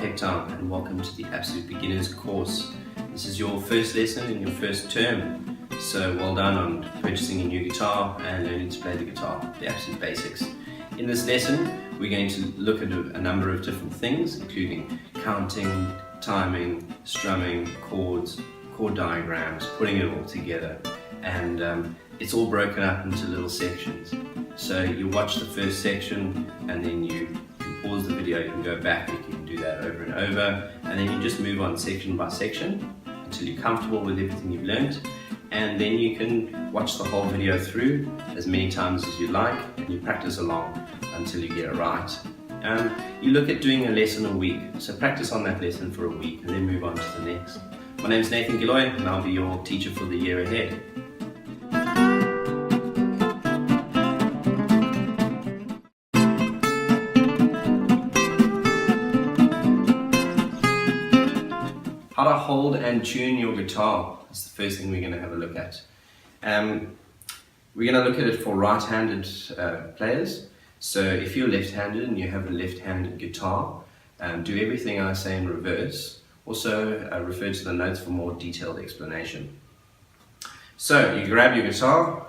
Cape Town and welcome to the Absolute Beginners course. This is your first lesson in your first term, so well done on purchasing a new guitar and learning to play the guitar, the absolute basics. In this lesson we're going to look at a number of different things, including counting, timing, strumming, chords, chord diagrams, putting it all together, and it's all broken up into little sections. So you watch the first section and then you can pause the video, you can go back, you can do that over and over, and then you just move on section by section until you're comfortable with everything you've learned, and then you can watch the whole video through as many times as you like and you practice along until you get it right. You look at doing a lesson a week, so practice on that lesson for a week and then move on to the next. My name is Nathan Gilloy and I'll be your teacher for the year ahead. How to hold and tune your guitar is the first thing we're going to have a look at. We're going to look at it for right-handed players. So if you're left-handed and you have a left-handed guitar, do everything I say in reverse. Also refer to the notes for more detailed explanation. So you grab your guitar.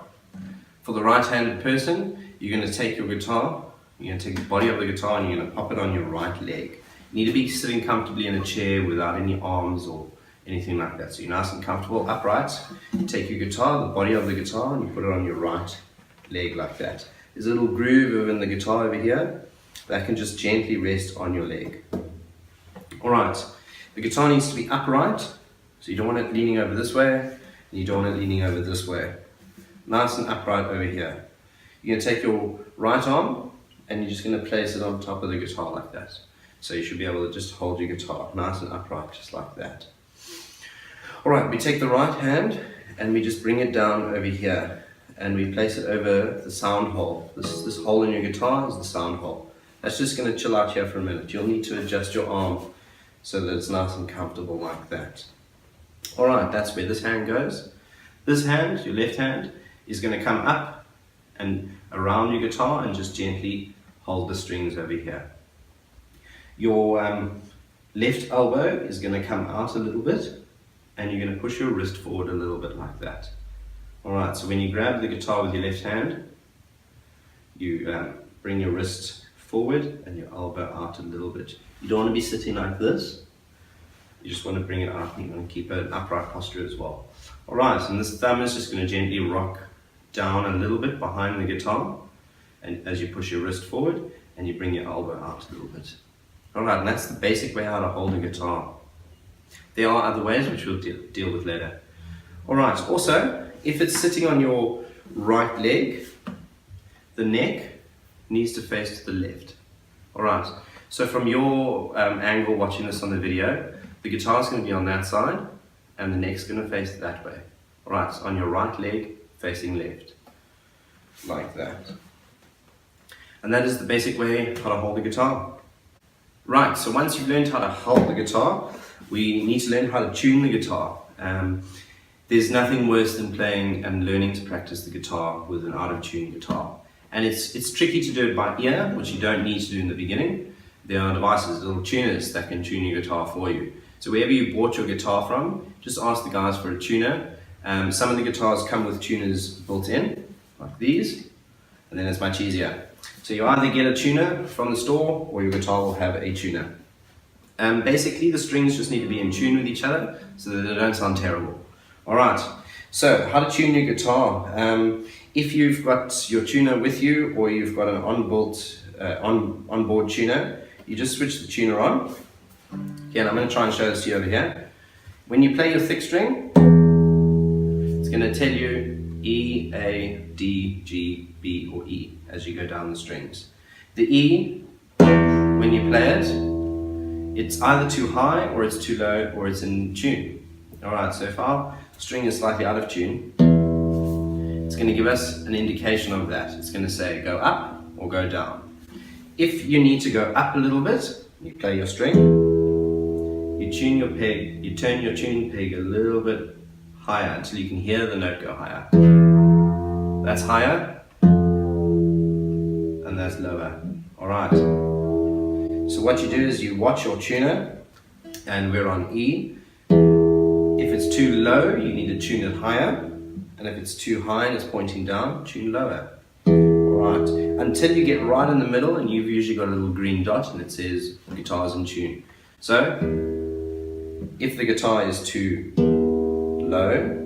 For the right-handed person, you're going to take your guitar, you're going to take the body of the guitar and you're going to pop it on your right leg. You need to be sitting comfortably in a chair without any arms or anything like that. So you're nice and comfortable, upright. You take your guitar, the body of the guitar, and you put it on your right leg like that. There's a little groove over in the guitar over here that can just gently rest on your leg. Alright, the guitar needs to be upright, so you don't want it leaning over this way, and you don't want it leaning over this way. Nice and upright over here. You're going to take your right arm, and you're just going to place it on top of the guitar like that. So you should be able to just hold your guitar nice and upright, just like that. Alright, we take the right hand and we just bring it down over here and we place it over the sound hole. This hole in your guitar is the sound hole. That's just going to chill out here for a minute. You'll need to adjust your arm so that it's nice and comfortable like that. Alright, that's where this hand goes. This hand, your left hand, is going to come up and around your guitar and just gently hold the strings over here. Your left elbow is going to come out a little bit and you're going to push your wrist forward a little bit like that. Alright, so when you grab the guitar with your left hand, you bring your wrist forward and your elbow out a little bit. You don't want to be sitting like this, you just want to bring it out and you want to keep an upright posture as well. Alright, and this thumb is just going to gently rock down a little bit behind the guitar, and as you push your wrist forward and you bring your elbow out a little bit. Alright, and that's the basic way how to hold a guitar. There are other ways which we'll deal with later. Alright, also, if it's sitting on your right leg, the neck needs to face to the left. Alright, so from your angle watching this on the video, the guitar is going to be on that side and the neck's going to face that way. Alright, so on your right leg, facing left. Like that. And that is the basic way how to hold the guitar. Right, so once you've learned how to hold the guitar, we need to learn how to tune the guitar. There's nothing worse than playing and learning to practice the guitar with an out-of-tune guitar. And it's tricky to do it by ear, which you don't need to do in the beginning. There are devices, little tuners that can tune your guitar for you. So wherever you bought your guitar from, just ask the guys for a tuner. Some of the guitars come with tuners built in, like these, and then it's much easier. So you either get a tuner from the store or your guitar will have a tuner. Basically the strings just need to be in tune with each other so that they don't sound terrible. Alright, so how to tune your guitar. If you've got your tuner with you or you've got an onboard tuner, you just switch the tuner on. Again, I'm going to try and show this to you over here. When you play your thick string, it's going to tell you E, A, D, G, B or E as you go down the strings. The E, when you play it, it's either too high or it's too low or it's in tune. Alright, so if our string is slightly out of tune, it's going to give us an indication of that. It's going to say go up or go down. If you need to go up a little bit, you play your string, you tune your peg, you turn your tuning peg a little bit higher until you can hear the note go higher. That's higher and that's lower. Alright. So what you do is you watch your tuner, and we're on E. If it's too low, you need to tune it higher, and if it's too high and it's pointing down, tune lower. Alright, until you get right in the middle, and you've usually got a little green dot and it says guitar's in tune. So, if the guitar is too low,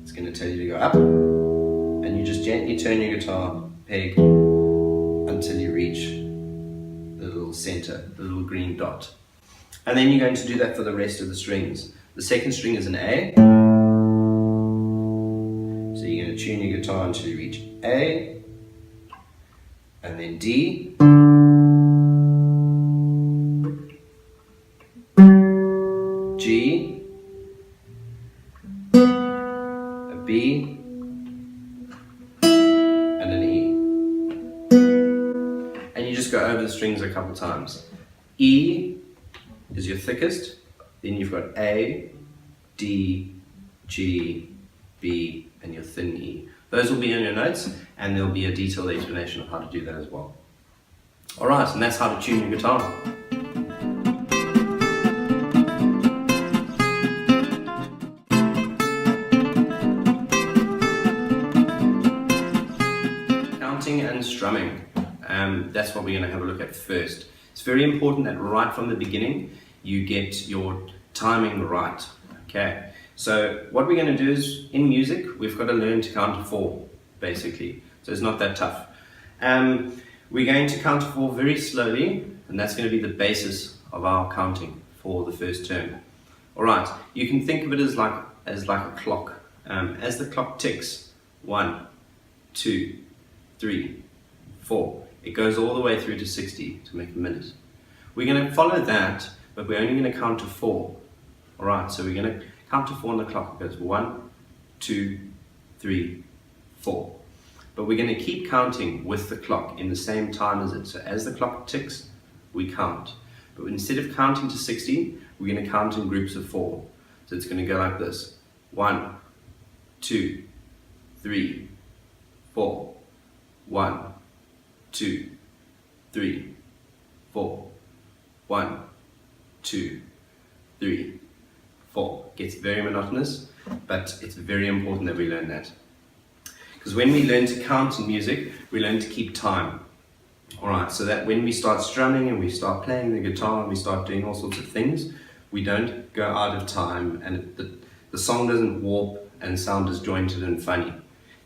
it's going to tell you to go up, and you just gently turn your guitar peg until you reach the little center, the little green dot. And then you're going to do that for the rest of the strings. The second string is an A, so you're going to tune your guitar until you reach A, and then D, G, a B, and an E. And you just go over the strings a couple times. E is your thickest, then you've got A, D, G, B, and your thin E. Those will be in your notes, and there'll be a detailed explanation of how to do that as well. Alright, and that's how to tune your guitar. Counting and strumming. That's what we're going to have a look at first. It's very important that right from the beginning you get your timing right. Okay, so what we're going to do is, in music, we've got to learn to count to 4, basically. So it's not that tough. We're going to count to 4 very slowly, and that's going to be the basis of our counting for the first term. Alright, you can think of it as like a clock. As the clock ticks, 1, 2, 3, 4, it goes all the way through to 60 to make a minute. We're going to follow that, but we're only going to count to 4. Alright, so we're going to count to 4 on the clock. It goes 1, 2, 3, 4. But we're going to keep counting with the clock in the same time as it. So as the clock ticks, we count. But instead of counting to 60, we're going to count in groups of 4. So it's going to go like this. 1, 2, 3, 4. 1, 2, 3, 4. 1, 2, 3, 4. Gets very monotonous, but it's very important that we learn that. Because when we learn to count in music, we learn to keep time. Alright, so that when we start strumming and we start playing the guitar and we start doing all sorts of things, we don't go out of time, and the song doesn't warp and sound disjointed and funny.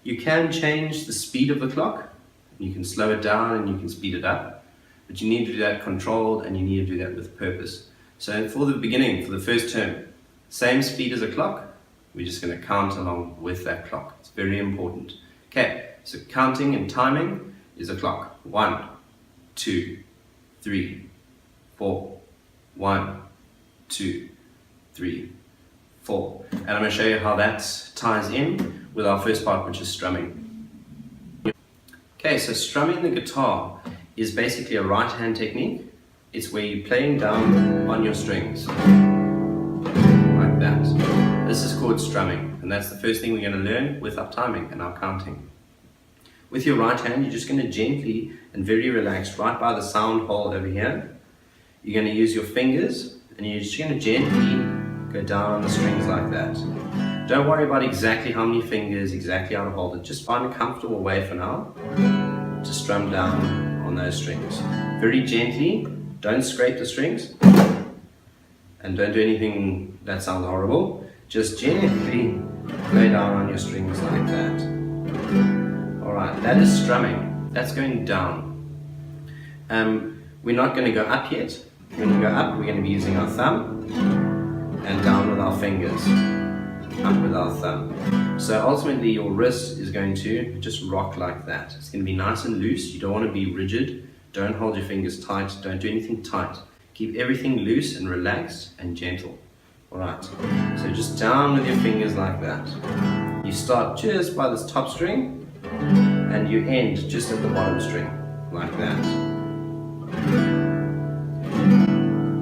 You can change the speed of the clock. You can slow it down and you can speed it up, but you need to do that controlled, and you need to do that with purpose. So for the beginning, for the first term, same speed as a clock, we're just going to count along with that clock. It's very important. Okay, so counting and timing is a clock. 1, 2, 3, 4. 1, 2, 3, 4. And I'm going to show you how that ties in with our first part, which is strumming. Okay, so strumming the guitar is basically a right hand technique. It's where you're playing down on your strings, like that. This is called strumming, and that's the first thing we're going to learn with our timing and our counting. With your right hand, you're just going to gently and very relaxed, right by the sound hole over here. You're going to use your fingers, and you're just going to gently go down on the strings like that. Don't worry about exactly how many fingers, exactly how to hold it. Just find a comfortable way for now to strum down on those strings. Very gently, don't scrape the strings, and don't do anything that sounds horrible. Just gently lay down on your strings like that. Alright, that is strumming. That's going down. We're not going to go up yet. When we go up, we're going to be using our thumb, and down with our fingers, up with our thumb. So ultimately your wrist is going to just rock like that. It's going to be nice and loose. You don't want to be rigid. Don't hold your fingers tight. Don't do anything tight. Keep everything loose and relaxed and gentle. Alright, so just down with your fingers like that. You start just by this top string, and you end just at the bottom string, like that.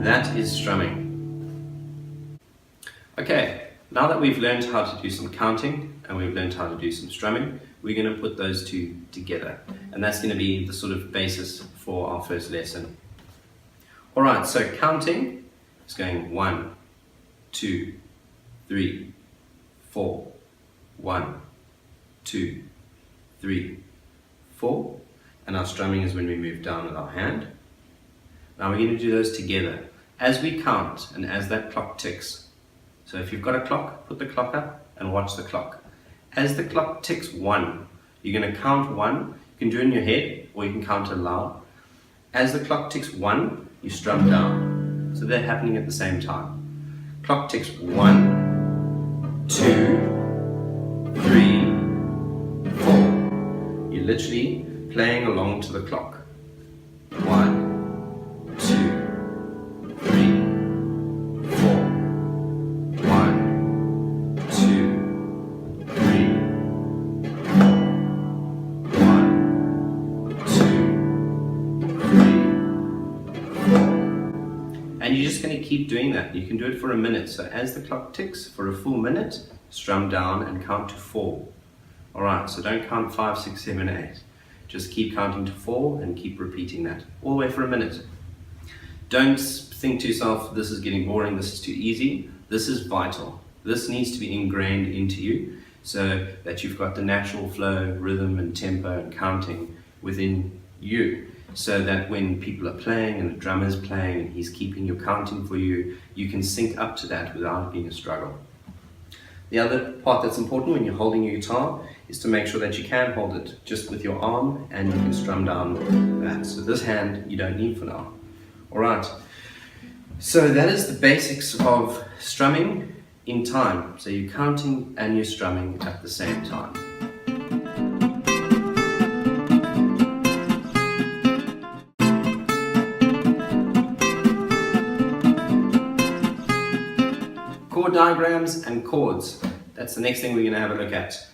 That is strumming. Okay, now that we've learned how to do some counting and we've learned how to do some strumming, we're going to put those two together. And that's going to be the sort of basis for our first lesson. Alright, so counting is going 1, 2, 3, 4, 1, 2, 3, 4, and our strumming is when we move down with our hand. Now we're going to do those together as we count and as that clock ticks. So if you've got a clock, put the clock up and watch the clock. As the clock ticks 1, you're going to count 1. You can do it in your head or you can count it aloud. As the clock ticks 1, you strum down. So they're happening at the same time. Clock ticks 1, 2, 3, 4. You're literally playing along to the clock. 1, 2, 3, 4. 1, 2, 3, 4. 1, 2, 3, 4. And you're just going to keep doing that. You can do it for a minute. So as the clock ticks for a full minute, strum down and count to 4. Alright, so don't count 5, 6, 7, 8. Just keep counting to 4 and keep repeating that all the way for a minute. Don't think to yourself, this is getting boring, this is too easy. This is vital. This needs to be ingrained into you so that you've got the natural flow, rhythm and tempo and counting within you. So that when people are playing and the drummer's playing and he's keeping your counting for you, you can sync up to that without it being a struggle. The other part that's important when you're holding your guitar is to make sure that you can hold it just with your arm and you can strum down that. So this hand you don't need for now. Alright, so that is the basics of strumming in time. So you're counting and you're strumming at the same time. Chord diagrams and chords. That's the next thing we're going to have a look at.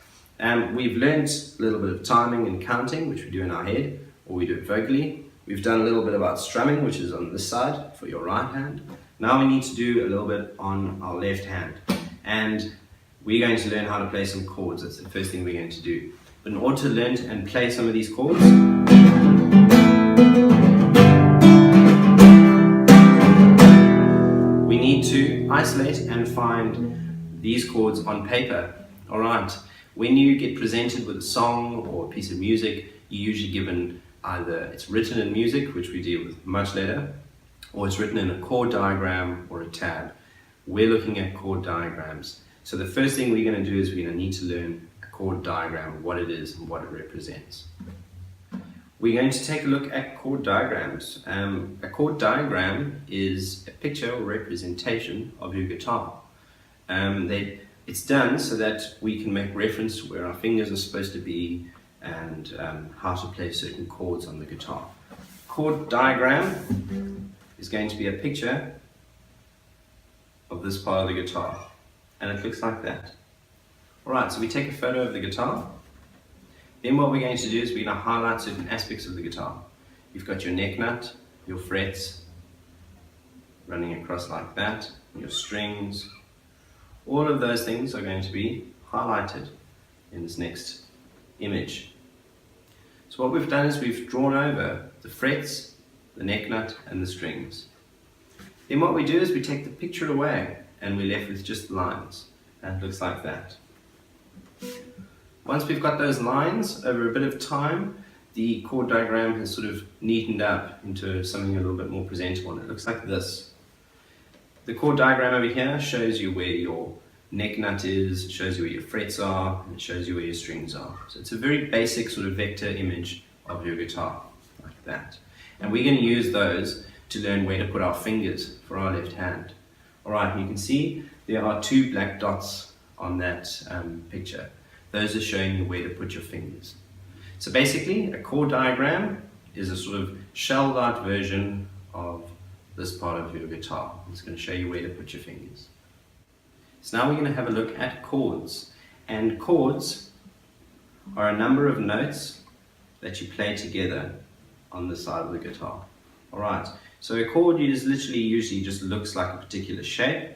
We've learned a little bit of timing and counting, which we do in our head, or we do it vocally. We've done a little bit about strumming, which is on this side for your right hand. Now we need to do a little bit on our left hand. And we're going to learn how to play some chords. That's the first thing we're going to do. But in order to learn and play some of these chords, we need to isolate and find these chords on paper. Alright, when you get presented with a song or a piece of music, you're usually given either it's written in music, which we deal with much later, or it's written in a chord diagram or a tab. We're looking at chord diagrams. So the first thing we're going to do is we're going to need to learn a chord diagram, what it is and what it represents. We're going to take a look at chord diagrams. A chord diagram is a picture or representation of your guitar. It's done so that we can make reference to where our fingers are supposed to be and how to play certain chords on the guitar. Chord diagram is going to be a picture of this part of the guitar, and it looks like that. Alright, so we take a photo of the guitar. Then what we're going to do is we're going to highlight certain aspects of the guitar. You've got your neck nut, your frets running across like that, your strings. All of those things are going to be highlighted in this next image. So what we've done is we've drawn over the frets, the neck nut and the strings. Then what we do is we take the picture away and we're left with just the lines, and it looks like that. Once we've got those lines, over a bit of time, the chord diagram has sort of neatened up into something a little bit more presentable, and it looks like this. The chord diagram over here shows you where your neck nut is, it shows you where your frets are, and it shows you where your strings are. So it's a very basic sort of vector image of your guitar, like that. And we're going to use those to learn where to put our fingers for our left hand. Alright, you can see there are 2 black dots on that picture. Those are showing you where to put your fingers. So basically, a chord diagram is a sort of shelled out version of this part of your guitar. It's going to show you where to put your fingers. So now we're going to have a look at chords. And chords are a number of notes that you play together on the side of the guitar. Alright, so a chord is literally usually just looks like a particular shape,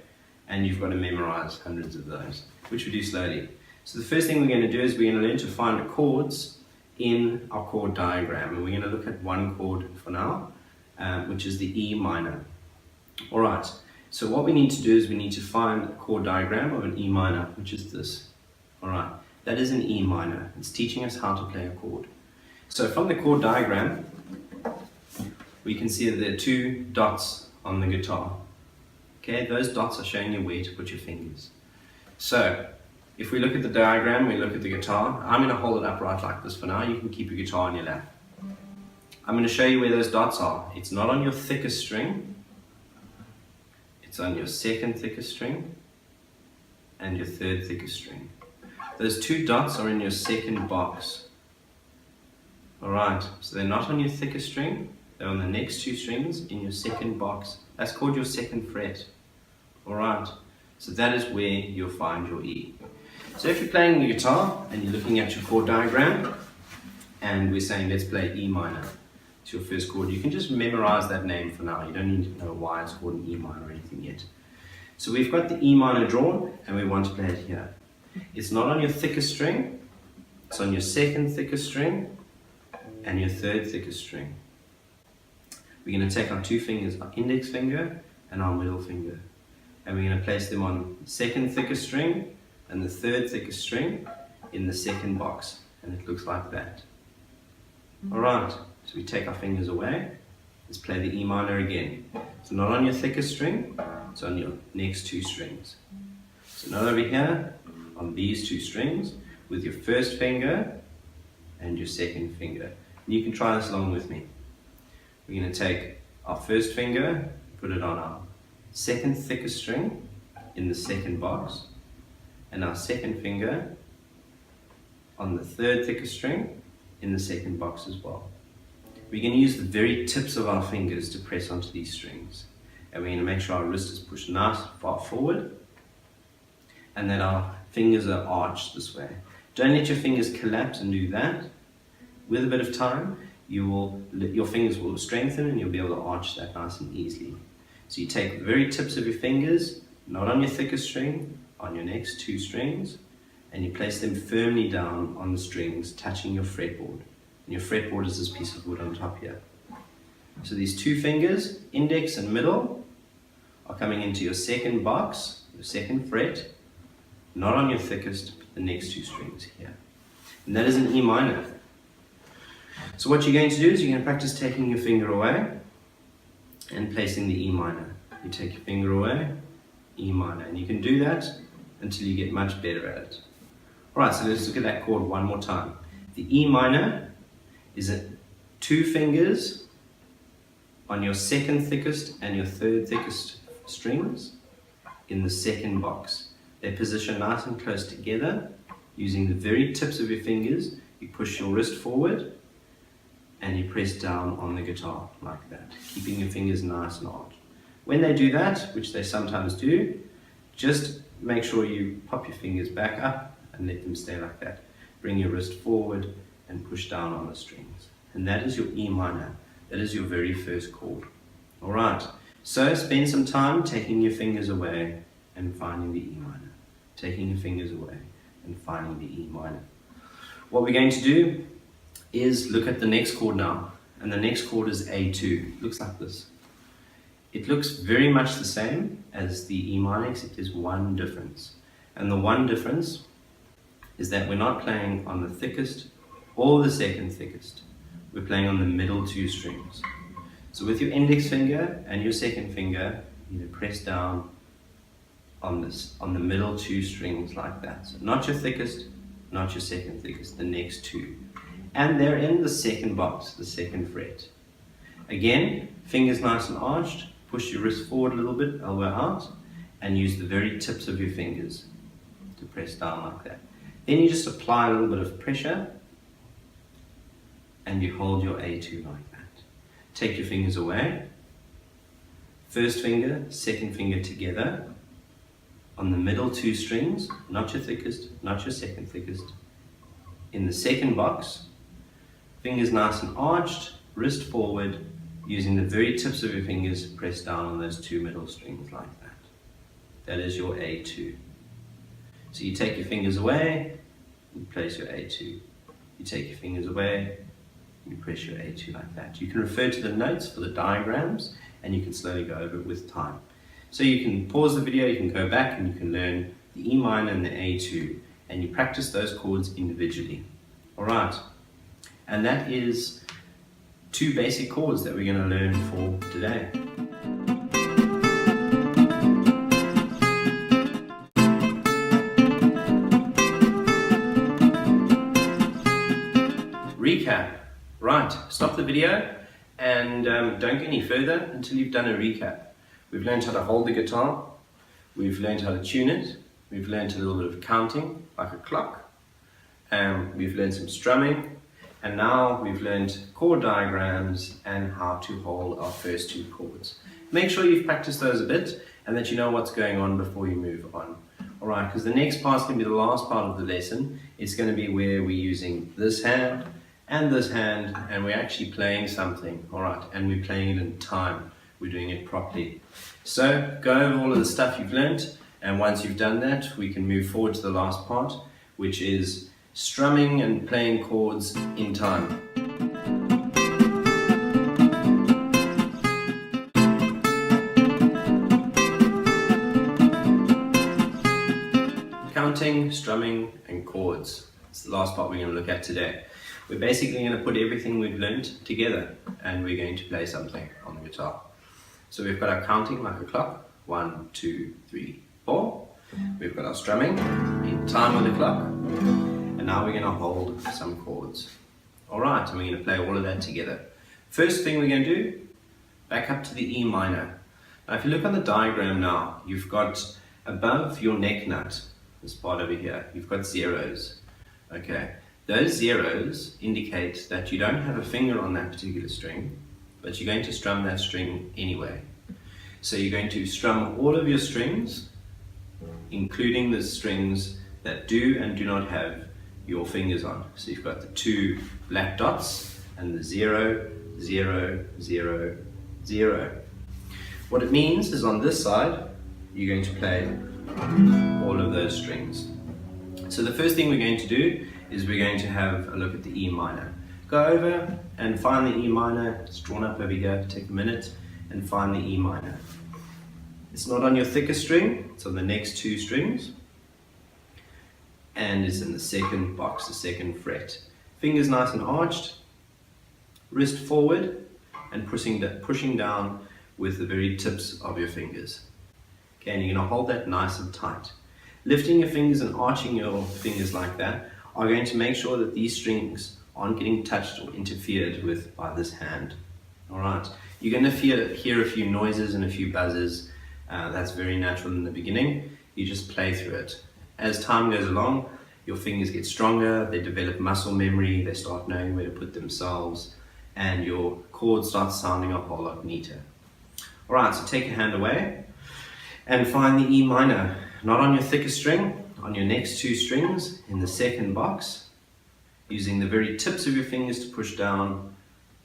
and you've got to memorize hundreds of those, which we do slowly. So the first thing we're going to do is we're going to learn to find the chords in our chord diagram, and we're going to look at one chord for now. which is the E minor. Alright, so what we need to do is we need to find a chord diagram of an E minor, which is this. Alright, that is an E minor. It's teaching us how to play a chord. So from the chord diagram, we can see that there are two dots on the guitar. Okay, those dots are showing you where to put your fingers. So, if we look at the diagram, we look at the guitar. I'm going to hold it upright like this for now. You can keep your guitar on your lap. I'm going to show you where those dots are. It's not on your thickest string. It's on your second thickest string and your third thickest string. Those two dots are in your second box. Alright, so they're not on your thickest string. They're on the next two strings in your second box. That's called your second fret. Alright, so that is where you'll find your E. So if you're playing the guitar and you're looking at your chord diagram and we're saying let's play E minor, it's your first chord, you can just memorize that name for now. You don't need to know why it's called an E minor or anything yet. So we've got the E minor drawn and we want to play it here. It's not on your thickest string, it's on your second thickest string and your third thickest string. We're going to take our two fingers, our index finger and our middle finger, and we're going to place them on the second thickest string and the third thickest string in the second box, and it looks like that. Alright, so we take our fingers away, let's play the E minor again. So not on your thickest string, it's on your next two strings. So not over here, on these two strings, with your first finger and your second finger. And you can try this along with me. We're going to take our first finger, put it on our second thickest string in the second box, and our second finger on the third thickest string in the second box as well. We're going to use the very tips of our fingers to press onto these strings, and we're going to make sure our wrist is pushed nice far forward and that our fingers are arched this way. Don't let your fingers collapse and do that. With a bit of time, your fingers will strengthen and you'll be able to arch that nice and easily. So you take the very tips of your fingers, not on your thickest string, on your next two strings, and you place them firmly down on the strings, touching your fretboard. And your fretboard is this piece of wood on top here. So these two fingers, index and middle, are coming into your second box, your second fret, not on your thickest, but the next two strings here. And that is an E minor. So what you're going to do is you're going to practice taking your finger away and placing the E minor. You take your finger away, E minor, and you can do that until you get much better at it. Alright, so let's look at that chord one more time. The E minor is two fingers on your second thickest and your third thickest strings in the second box. They position nice and close together. Using the very tips of your fingers, you push your wrist forward and you press down on the guitar like that, keeping your fingers nice and arched. When they do that, which they sometimes do, just make sure you pop your fingers back up and let them stay like that. Bring your wrist forward and push down on the strings. And that is your E minor. That is your very first chord. Alright, so spend some time taking your fingers away and finding the E minor. Taking your fingers away and finding the E minor. What we're going to do is look at the next chord now, and the next chord is A2. It looks like this. It looks very much the same as the E minor, except there's one difference. And the one difference is that we're not playing on the thickest or the second thickest. We're playing on the middle two strings. So with your index finger and your second finger, you press down on the middle two strings like that. So not your thickest, not your second thickest, the next two. And they're in the second box, the second fret. Again, fingers nice and arched, push your wrist forward a little bit, elbow out, and use the very tips of your fingers to press down like that. Then you just apply a little bit of pressure and you hold your A2 like that. Take your fingers away, first finger, second finger together on the middle two strings, not your thickest, not your second thickest, in the second box, fingers nice and arched, wrist forward, using the very tips of your fingers, press down on those two middle strings like that. That is your A2. So you take your fingers away, you place your A2. You take your fingers away, You press your A2 like that. You can refer to the notes for the diagrams, and you can slowly go over it with time. So you can pause the video, you can go back, and you can learn the E minor and the A2, and you practice those chords individually. Alright, and that is 2 basic chords that we're going to learn for today. Recap. Right, stop the video and don't go any further until you've done a recap. We've learned how to hold the guitar, we've learned how to tune it, we've learned a little bit of counting, like a clock, we've learned some strumming, and now we've learned chord diagrams and how to hold our first 2 chords. Make sure you've practiced those a bit and that you know what's going on before you move on. Alright, because the next part's going to be the last part of the lesson. It's going to be where we're using this hand and this hand, and we're actually playing something, alright, and we're playing it in time. We're doing it properly. So, go over all of the stuff you've learned, and once you've done that, we can move forward to the last part, which is strumming and playing chords in time. Counting, strumming, and chords. It's the last part we're going to look at today. We're basically going to put everything we've learned together and we're going to play something on the guitar. So we've got our counting like a clock, 1, 2, 3, 4. We've got our strumming in time with the clock, and now we're going to hold some chords. Alright, and we're going to play all of that together. First thing we're going to do, back up to the E minor. Now if you look on the diagram now, you've got above your neck nut, this part over here, you've got zeros. Okay. Those zeros indicate that you don't have a finger on that particular string, but you're going to strum that string anyway. So you're going to strum all of your strings, including the strings that do and do not have your fingers on. So you've got the 2 black dots and the 0, 0, 0, 0. What it means is on this side, you're going to play all of those strings. So the first thing we're going to do is we're going to have a look at the E minor. Go over and find the E minor. It's drawn up over here. Take a minute and find the E minor. It's not on your thickest string, it's on the next 2 strings, and it's in the second box, the second fret. Fingers nice and arched, wrist forward, and pushing down with the very tips of your fingers. Okay, and you're going to hold that nice and tight. Lifting your fingers and arching your fingers like that are going to make sure that these strings aren't getting touched or interfered with by this hand. Alright, you're going to hear a few noises and a few buzzes. That's very natural in the beginning. You just play through it. As time goes along, your fingers get stronger, they develop muscle memory, they start knowing where to put themselves, and your chords start sounding a whole lot neater. Alright, so take your hand away and find the E minor. Not on your thickest string, on your next 2 strings in the second box, using the very tips of your fingers to push down,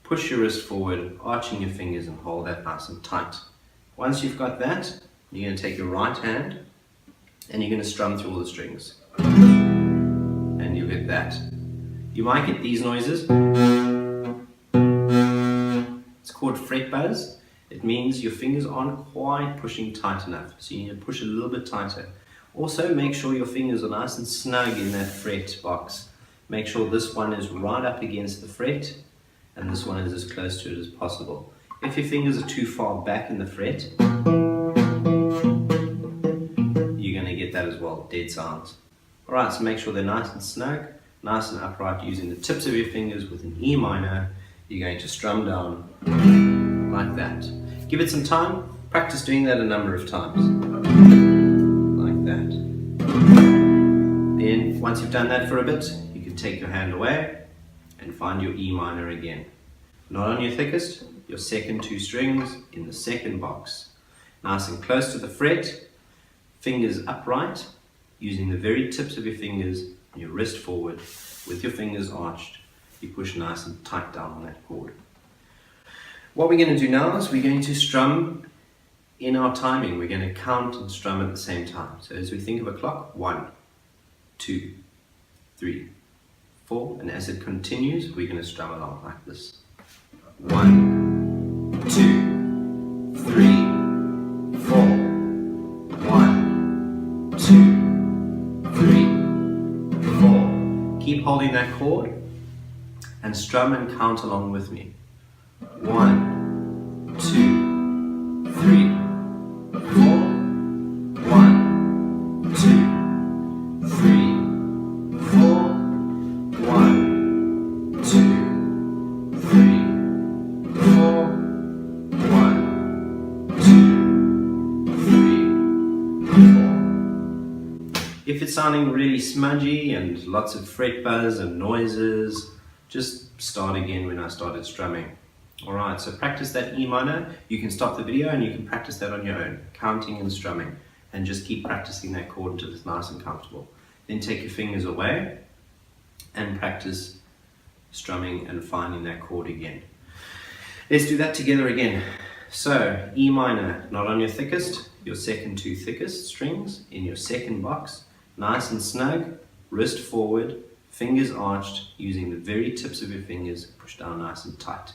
push your wrist forward, arching your fingers and hold that nice and tight. Once you've got that, you're going to take your right hand and you're going to strum through all the strings. And you'll get that. You might get these noises. It's called fret buzz. It means your fingers aren't quite pushing tight enough, so you need to push a little bit tighter. Also, make sure your fingers are nice and snug in that fret box. Make sure this one is right up against the fret, and this one is as close to it as possible. If your fingers are too far back in the fret, you're going to get that as well, dead sounds. Alright, so make sure they're nice and snug, nice and upright, using the tips of your fingers with an E minor. You're going to strum down like that. Give it some time, practice doing that a number of times. Like that. Then, once you've done that for a bit, you can take your hand away and find your E minor again. Not on your thickest, your second 2 strings in the second box. Nice and close to the fret, fingers upright, using the very tips of your fingers and your wrist forward with your fingers arched. You push nice and tight down on that chord. What we're going to do now is we're going to strum in our timing. We're going to count and strum at the same time. So as we think of a clock, 1, 2, 3, 4, and as it continues, we're going to strum along like this. 1, 2, 3, 4. 1, 2, 3, 4. Keep holding that chord and strum and count along with me. 1, 2, 3, 4. 1, 2, 3, 4. 1, 2, 3, 4. 1, 2, 3, 4. If it's sounding really smudgy and lots of fret buzz and noises, just start again when I started strumming. Alright, so practice that E minor. You can stop the video and you can practice that on your own, counting and strumming, and just keep practicing that chord until it's nice and comfortable. Then take your fingers away and practice strumming and finding that chord again. Let's do that together again. So, E minor, not on your thickest, your second two thickest strings in your second box, nice and snug, wrist forward, fingers arched, using the very tips of your fingers, push down nice and tight.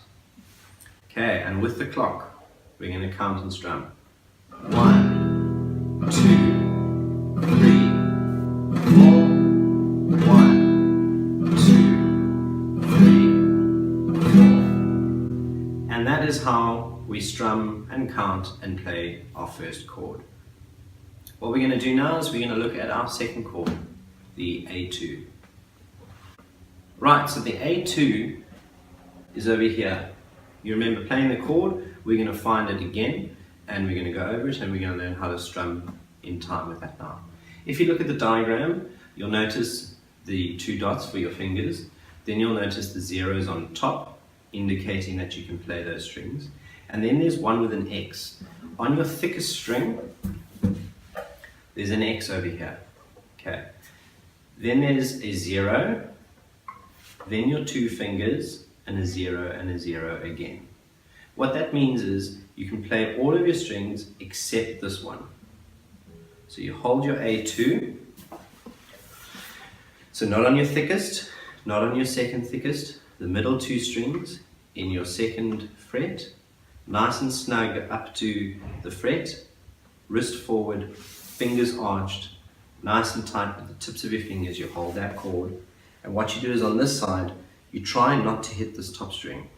Okay, and with the clock, we're going to count and strum. 1, 2, 3, 4. 1, 2, 3, 4. And that is how we strum and count and play our first chord. What we're going to do now is we're going to look at our second chord, the A2. Right, so the A2 is over here. You remember playing the chord, we're going to find it again, and we're going to go over it, and we're going to learn how to strum in time with that now. If you look at the diagram, you'll notice the 2 dots for your fingers, then you'll notice the zeros on top, indicating that you can play those strings, and then there's one with an X. On your thickest string, there's an X over here. Okay. Then there's a 0, then your 2 fingers, and a 0 again. What that means is you can play all of your strings except this one. So you hold your A2, so not on your thickest, not on your second thickest, the middle 2 strings in your second fret, nice and snug up to the fret, wrist forward, fingers arched, nice and tight with the tips of your fingers, you hold that chord, and what you do is on this side, you try not to hit this top string.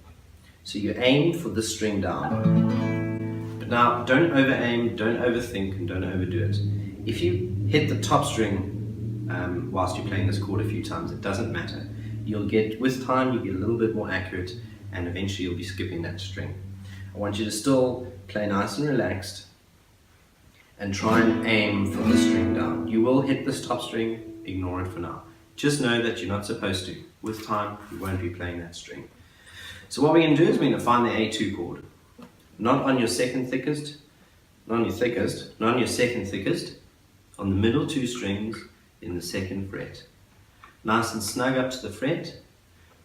So you aim for this string down. But now, don't over-aim, don't overthink, and don't overdo it. If you hit the top string whilst you're playing this chord a few times, it doesn't matter. You'll get, with time, you get a little bit more accurate, and eventually you'll be skipping that string. I want you to still play nice and relaxed, and try and aim for the string down. You will hit this top string, ignore it for now. Just know that you're not supposed to. With time, you won't be playing that string. So what we're going to do is we're going to find the A2 chord. Not on your second thickest, not on your thickest, not on your second thickest, on the middle 2 strings in the second fret. Nice and snug up to the fret,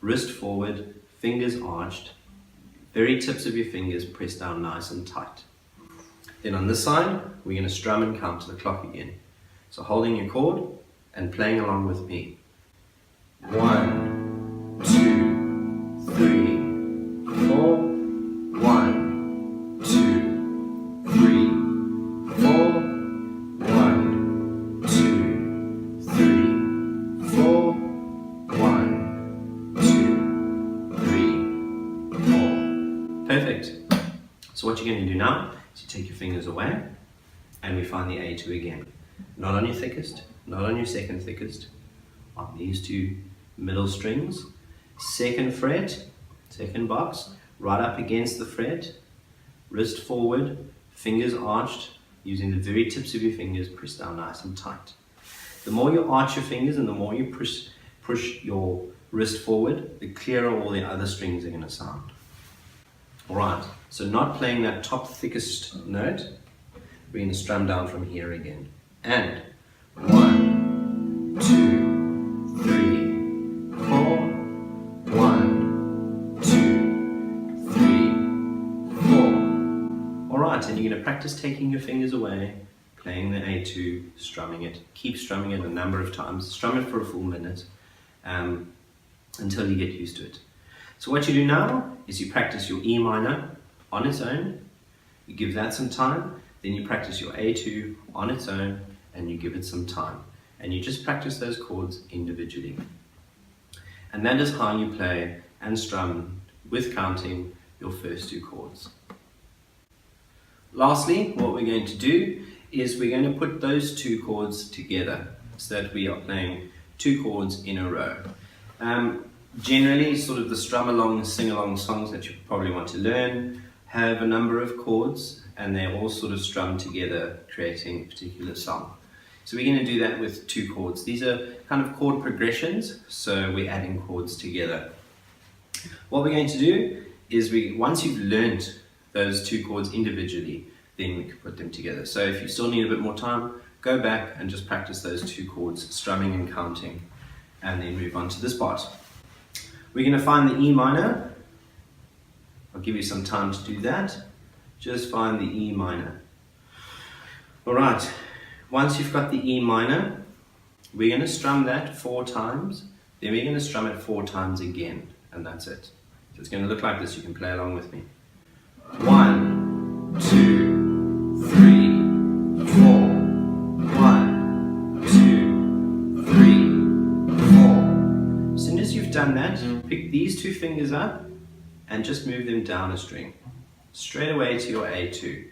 wrist forward, fingers arched, very tips of your fingers pressed down nice and tight. Then on this side, we're going to strum and count to the clock again. So holding your chord and playing along with me. 1, 2, 3, 4. 1, 2, 3, 4. 1, 2, 3, 4. 1, 2, 3, 4. Perfect. So what you're going to do now is you take your fingers away and we find the A2 again. Not on your thickest, not on your second thickest, on these 2 middle strings, second fret, second box, right up against the fret, wrist forward, fingers arched, using the very tips of your fingers pressed down nice and tight. The more you arch your fingers and the more you push your wrist forward, the clearer all the other strings are going to sound. Alright, so not playing that top thickest note, we're going to strum down from here again. And 1, 2, 3, 4. 1, 2, 3, 4. Alright, and you're going to practice taking your fingers away, playing the A2, strumming it. Keep strumming it a number of times. Strum it for a full minute. until you get used to it. So what you do now is you practice your E minor on its own, you give that some time, then you practice your A2 on its own and you give it some time. And you just practice those chords individually. And that is how you play and strum with counting your first two chords. Lastly, what we're going to do is we're going to put those two chords together so that we are playing two chords in a row. Generally, sort of the strum-along, sing-along songs that you probably want to learn have a number of chords and they're all sort of strummed together, creating a particular song. So we're going to do that with two chords. These are kind of chord progressions, so we're adding chords together. What we're going to do is once you've learned those two chords individually, then we can put them together. So if you still need a bit more time, go back and just practice those two chords, strumming and counting, and then move on to this part. We're going to find the E minor. I'll give you some time to do that. Just find the E minor. Alright, once you've got the E minor, we're going to strum that 4 times, then we're going to strum it 4 times again, and that's it. So it's going to look like this, you can play along with me. 1, 2, 3, 4. 1, 2, 3, 4. As soon as you've done that, pick these 2 fingers up and just move them down a string. Straight away to your A2.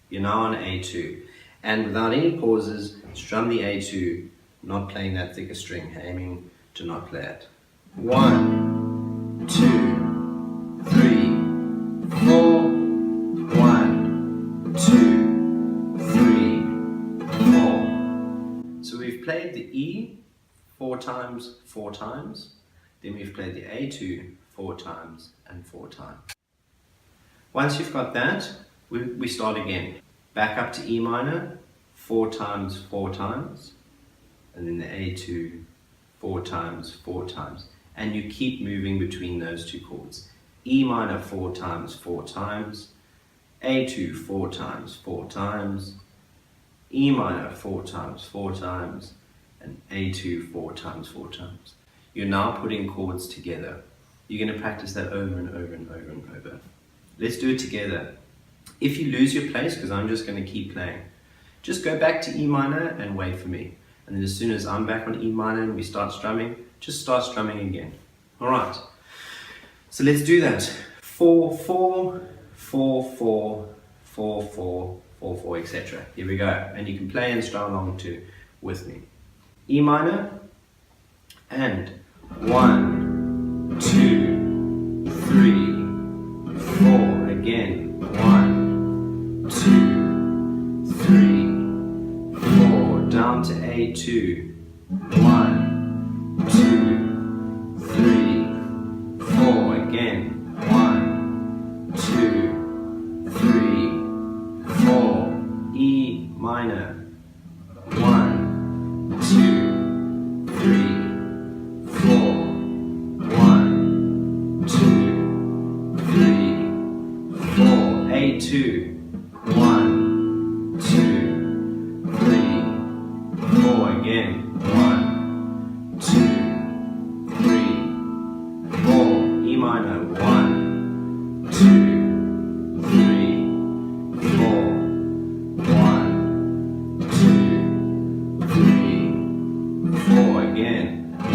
You're now on A2. And without any pauses, strum the A2, not playing that thicker string, aiming to not play it. 1, 2, 3, 4. 1, 2, 3, 4. So we've played the E 4 times, 4 times. Then we've played the A2 4 times and 4 times. Once you've got that, we start again. Back up to E minor, 4 times, 4 times. And then the A2, 4 times, 4 times. And you keep moving between those two chords. E minor 4 times, 4 times. A2 4 times, 4 times. E minor 4 times, 4 times. And A2 4 times, 4 times. You're now putting chords together. You're going to practice that over and over and over and over. Let's do it together. If you lose your place, because I'm just going to keep playing, just go back to E minor and wait for me. And then as soon as I'm back on E minor and we start strumming, just start strumming again. Alright, so let's do that. 4, 4, 4, 4, 4, 4, 4, 4, etc. Here we go. And you can play and strum along too with me. E minor, and 1, 2, 3, 4. Again, 1, 2, 3, 4. Down to A2. 1, 2, 3, 4. Again, 1, 2, 3, 4. E minor. 1, 2, 3. 2, 1, 2, 3, 4. Again, 1, 2, 3, 4. E minor. 1, 2, 3, 4. 1, 2, 3, 4. Again,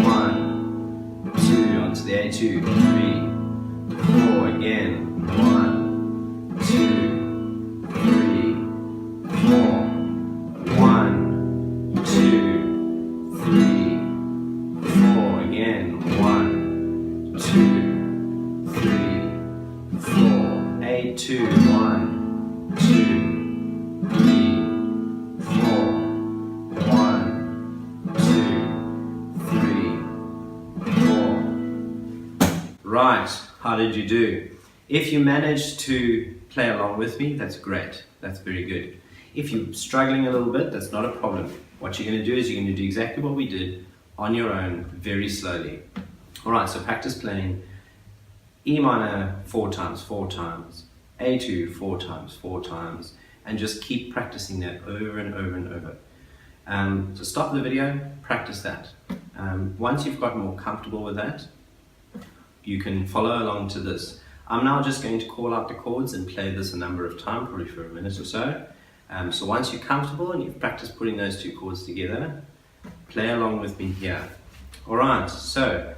1, 2. Onto the A2. 3, 4. Again, 1, 2, 3, 4. 1, 2, 3, 4. Again, 1, 2, 3, 4. A2. 1, 2, 3, 4. 1, 2, 3, 4. Right, how did you do? If you managed to play along with me, that's great. That's very good. If you're struggling a little bit, that's not a problem. What you're going to do is you're going to do exactly what we did on your own, very slowly. Alright, so practice playing E minor 4 times, 4 times, A2 4 times, 4 times, and just keep practicing that over and over and over. So stop the video, practice that. Once you've got more comfortable with that, you can follow along to this. I'm now just going to call out the chords and play this a number of times, probably for a minute or so. So once you're comfortable and you've practiced putting those two chords together, play along with me here. Alright, so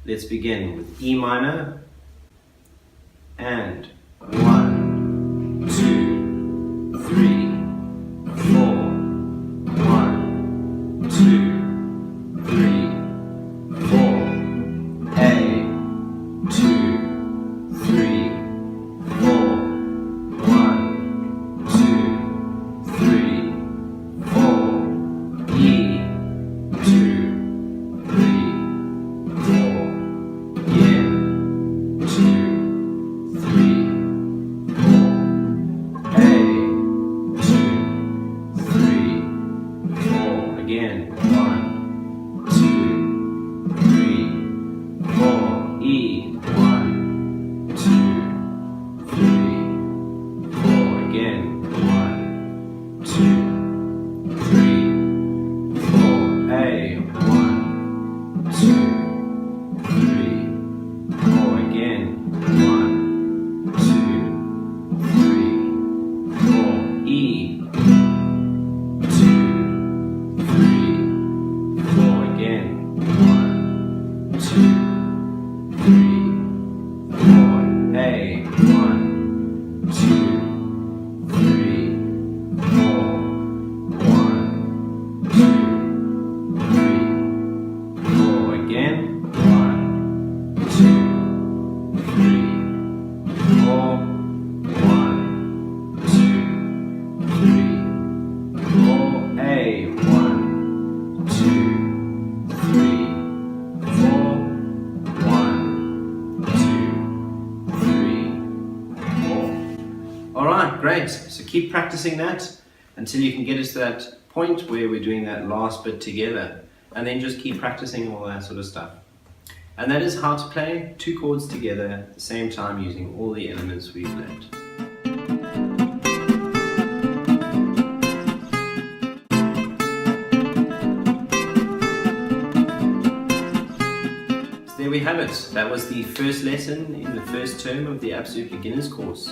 let's begin with E minor and 1, 2, 3, 4, 1, 2, 3, 4, A, 2, 3, 4, 1, 2, 3, 4, E, 2, 3, 4, again, 2, 3, 4, A, 2, 3, 4, again, 1, 2, 3, 4, E, 1, 2, 3, 4, again, 1, 2, 3, 4, A, 1, 2, 3, 4, again, 1, 2, 3, 4, E, 2, 3, 4, again, 1, 2, 3, 4, A, 1, 2, 3, 4, 1, 2, 3, 4, again, 1, 2, 3, 4, 1, 2, 3, 4, A, 1, 2, 3, 4, 1, 2, 3, 4. Alright, great. So keep practicing that until you can get us to that point where we're doing that last bit together. And then just keep practicing all that sort of stuff. And that is how to play two chords together at the same time using all the elements we've learned. So there we have it. That was the first lesson in the first term of the Absolute Beginners course.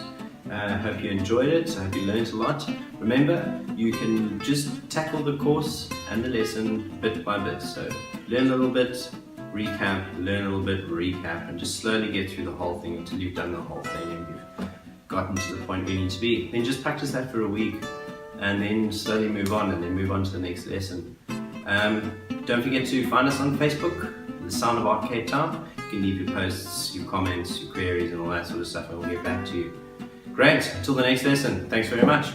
I hope you enjoyed it. I hope you learned a lot. Remember, you can just tackle the course and the lesson bit by bit. So learn a little bit, recap, learn a little bit, recap, and just slowly get through the whole thing until you've done the whole thing and you've gotten to the point where you need to be. Then just practice that for a week and then slowly move on and then move on to the next lesson. Don't forget to find us on Facebook, The Sound of Art Cape Town. You can leave your posts, your comments, your queries and all that sort of stuff and we'll get back to you. Great, until the next lesson. Thanks very much.